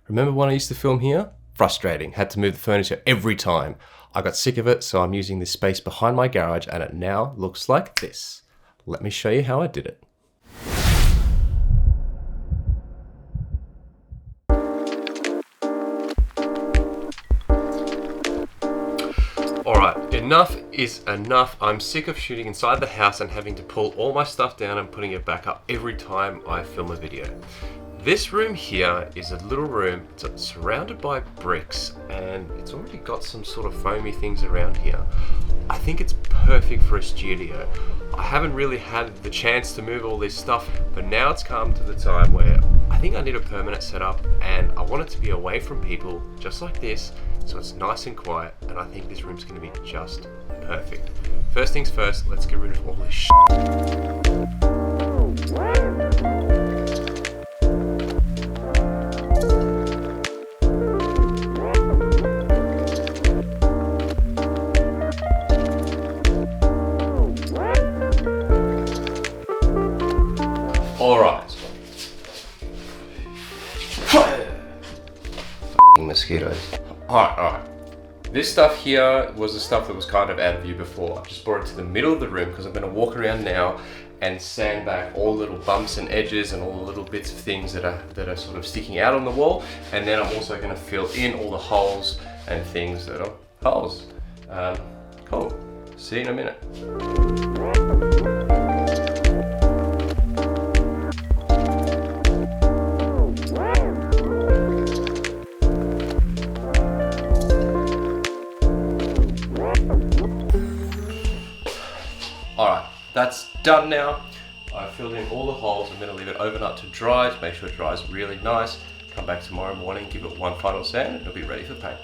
Remember when I used to film here? Frustrating, had to move the furniture every time. I got sick of it, so I'm using this space behind my garage and it now looks like this. Let me show you how I did it. Alright, enough is enough. I'm sick of shooting inside the house and having to pull all my stuff down and putting it back up every time I film a video. This room here is a little room. It's surrounded by bricks and it's already got some sort of foamy things around here. I think it's perfect for a studio. I haven't really had the chance to move all this stuff, but now it's come to the time where I think I need a permanent setup and I want it to be away from people just like this, so it's nice and quiet, and I think this room's gonna be just perfect. First things first, let's get rid of all this shit. Alright. Mosquitoes. Alright. This stuff here was the stuff that was kind of out of view before. I've just brought it to the middle of the room because I'm going to walk around now and sand back all the little bumps and edges and all the little bits of things that are sort of sticking out on the wall. And then I'm also going to fill in all the holes and things that are holes. Cool. See you in a minute. Alright, that's done now. I've filled in all the holes. I'm going to leave it overnight to dry to make sure it dries really nice. Come back tomorrow morning, give it one final sand, and it'll be ready for paint.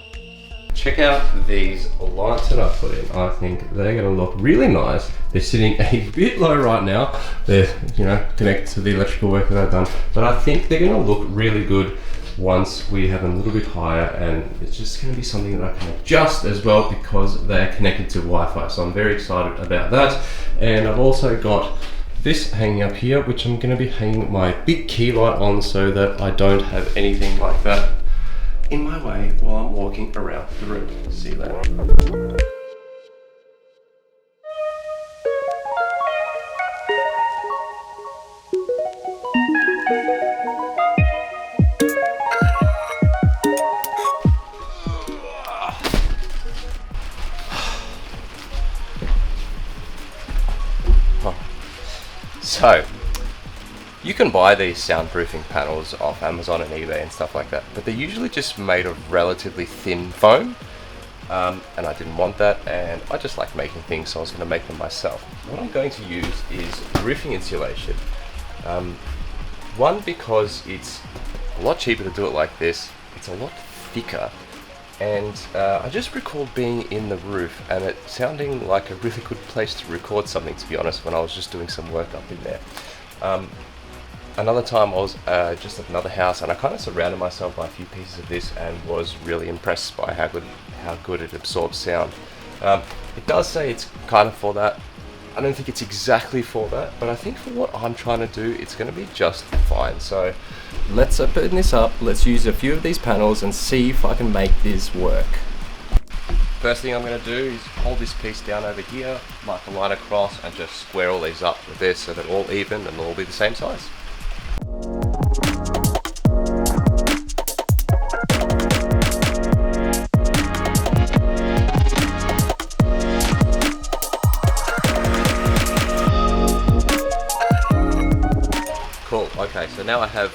Check out these lights that I put in. I think they're going to look really nice. They're sitting a bit low right now. They're, connected to the electrical work that I've done. But I think they're going to look really good once we have them a little bit higher, and it's just going to be something that I can adjust as well because they're connected to Wi-Fi. So I'm very excited about that. And I've also got this hanging up here, which I'm going to be hanging my big key light on so that I don't have anything like that in my way while I'm walking around the room. See you later. So, you can buy these soundproofing panels off Amazon and eBay and stuff like that, but they're usually just made of relatively thin foam, and I didn't want that, and I just like making things, so I was going to make them myself. What I'm going to use is roofing insulation. One, because it's a lot cheaper to do it like this, it's a lot thicker, and I just recalled being in the roof and it sounding like a really good place to record something, to be honest, when I was just doing some work up in there. Another time I was just at another house and I kind of surrounded myself by a few pieces of this and was really impressed by how good it absorbs sound. It does say it's kind of for that. I don't think it's exactly for that, but I think for what I'm trying to do, it's going to be just fine. So let's open this up, let's use a few of these panels and see if I can make this work. First thing I'm going to do is hold this piece down over here, mark a line across, and just square all these up with this so they're all even and they'll all be the same size. Cool, okay, so now I have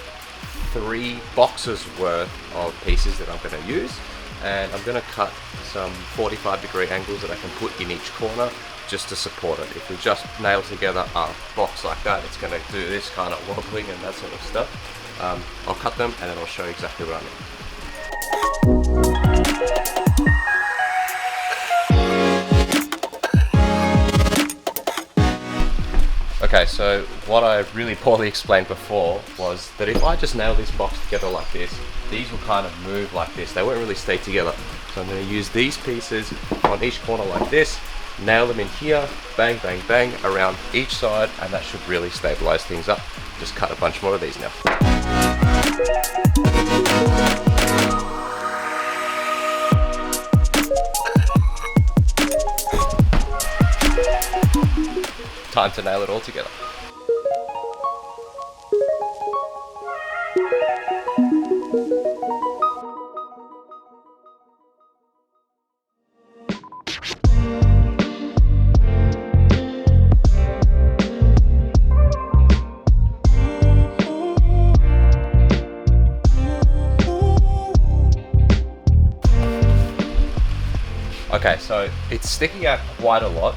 3 boxes worth of pieces that I'm going to use, and I'm going to cut some 45-degree angles that I can put in each corner just to support it. If we just nail together a box like that, it's going to do this kind of wobbling and that sort of stuff. I'll cut them and then I'll show you exactly what I mean. Okay, so what I really poorly explained before was that if I just nail this box together like this, these will kind of move like this. They won't really stay together. So I'm going to use these pieces on each corner like this, nail them in here, bang, bang, bang, around each side, and that should really stabilize things up. Just cut a bunch more of these now. time to nail it all together. Okay, so it's sticking out quite a lot.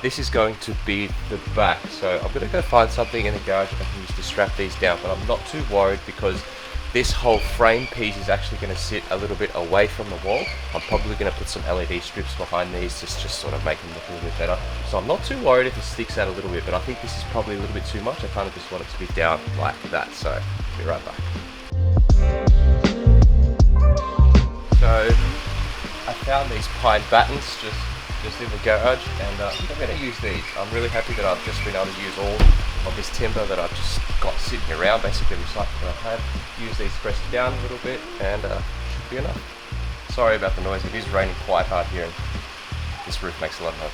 This is going to be the back, so I'm going to go find something in the garage I can use to strap these down, but I'm not too worried because this whole frame piece is actually going to sit a little bit away from the wall. I'm probably going to put some LED strips behind these to just sort of make them look a little bit better. So I'm not too worried if it sticks out a little bit, but I think this is probably a little bit too much. I kind of just want it to be down like that, so I'll be right back. So I found these pine battens just in the garage, and I think I'm going to use these. I'm really happy that I've just been able to use all of this timber that I've just got sitting around, basically recycled what I've had. Use these, press it down a little bit, and should be enough. Sorry about the noise, it is raining quite hard here, and this roof makes a lot of noise.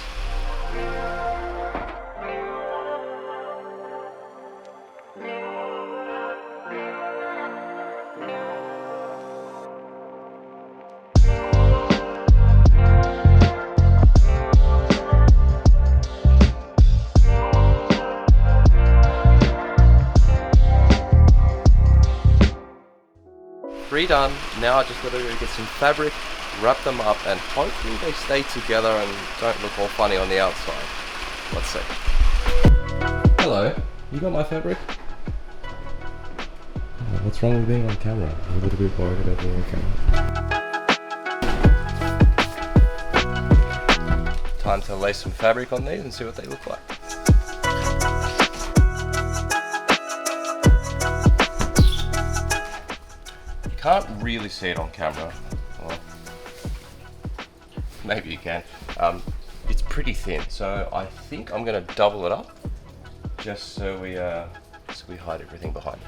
3 done. Now I just got to get some fabric, wrap them up, and hopefully they stay together and don't look all funny on the outside. Let's see. Hello, you got my fabric? What's wrong with being on camera? I'm a little bit worried about being on camera. Time to lay some fabric on these and see what they look like. Can't really see it on camera. Well, maybe you can. It's pretty thin, so I think I'm going to double it up just so we hide everything behind it.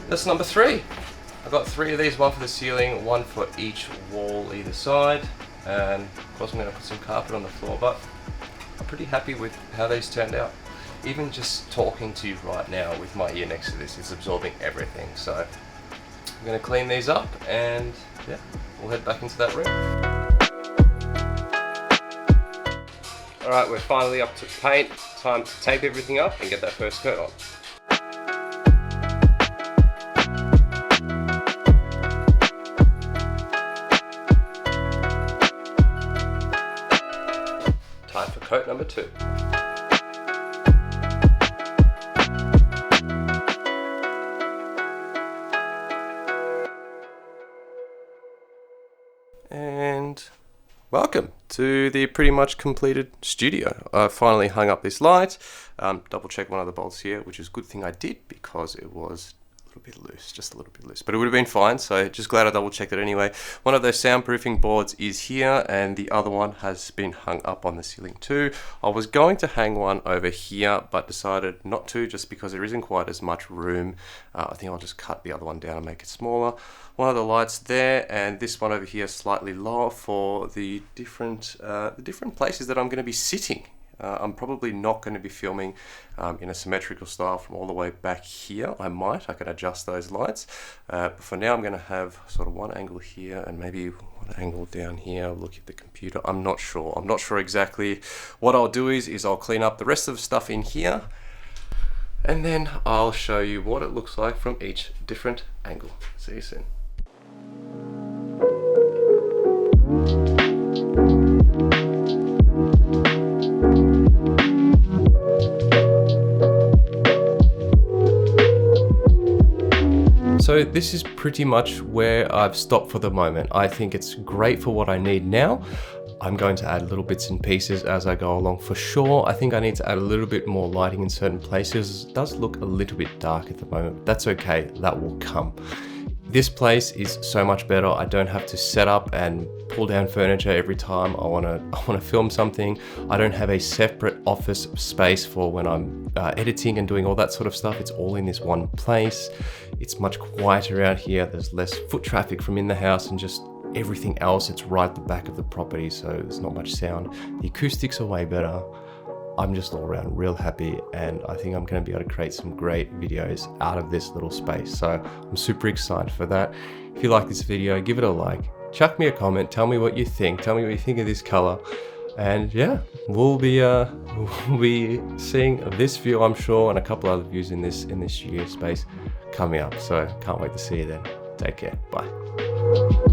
That's number 3. I've got 3 of these, one for the ceiling, one for each wall either side, and of course I'm going to put some carpet on the floor, but I'm pretty happy with how these turned out. Even just talking to you right now with my ear next to this, it's absorbing everything, so I'm going to clean these up and yeah, we'll head back into that room. Alright, we're finally up to paint. Time to tape everything up and get that first coat on. Time for coat number 2. And welcome to the pretty much completed studio. I finally hung up this light, double check one of the bolts here, which is a good thing I did because it was a little bit loose, just a little bit loose, but it would have been fine, so just glad I double checked it anyway. One of those soundproofing boards is here and the other one has been hung up on the ceiling too. I was going to hang one over here but decided not to, just because there isn't quite as much room. I think I'll just cut the other one down and make it smaller. One of the lights there, and this one over here slightly lower for the different places that I'm going to be sitting. I'm probably not going to be filming in a symmetrical style from all the way back here. I can adjust those lights, but for now I'm going to have sort of one angle here and maybe one angle down here. Look at the computer. I'm not sure exactly. What I'll do is I'll clean up the rest of the stuff in here, and then I'll show you what it looks like from each different angle. See you soon. So this is pretty much where I've stopped for the moment. I think it's great for what I need now. I'm going to add little bits and pieces as I go along for sure. I think I need to add a little bit more lighting in certain places. It does look a little bit dark at the moment, but that's okay, that will come. This place is so much better. I don't have to set up and pull down furniture every time I wanna film something. I don't have a separate office space for when I'm editing and doing all that sort of stuff. It's all in this one place. It's much quieter out here. There's less foot traffic from in the house and just everything else. It's right at the back of the property, so there's not much sound. The acoustics are way better. I'm just all around real happy, and I think I'm going to be able to create some great videos out of this little space. So I'm super excited for that. If you like this video, give it a like, chuck me a comment, tell me what you think, tell me what you think of this color. And yeah, we'll be seeing this view, I'm sure, and a couple other views in this studio space coming up. So can't wait to see you then. Take care. Bye.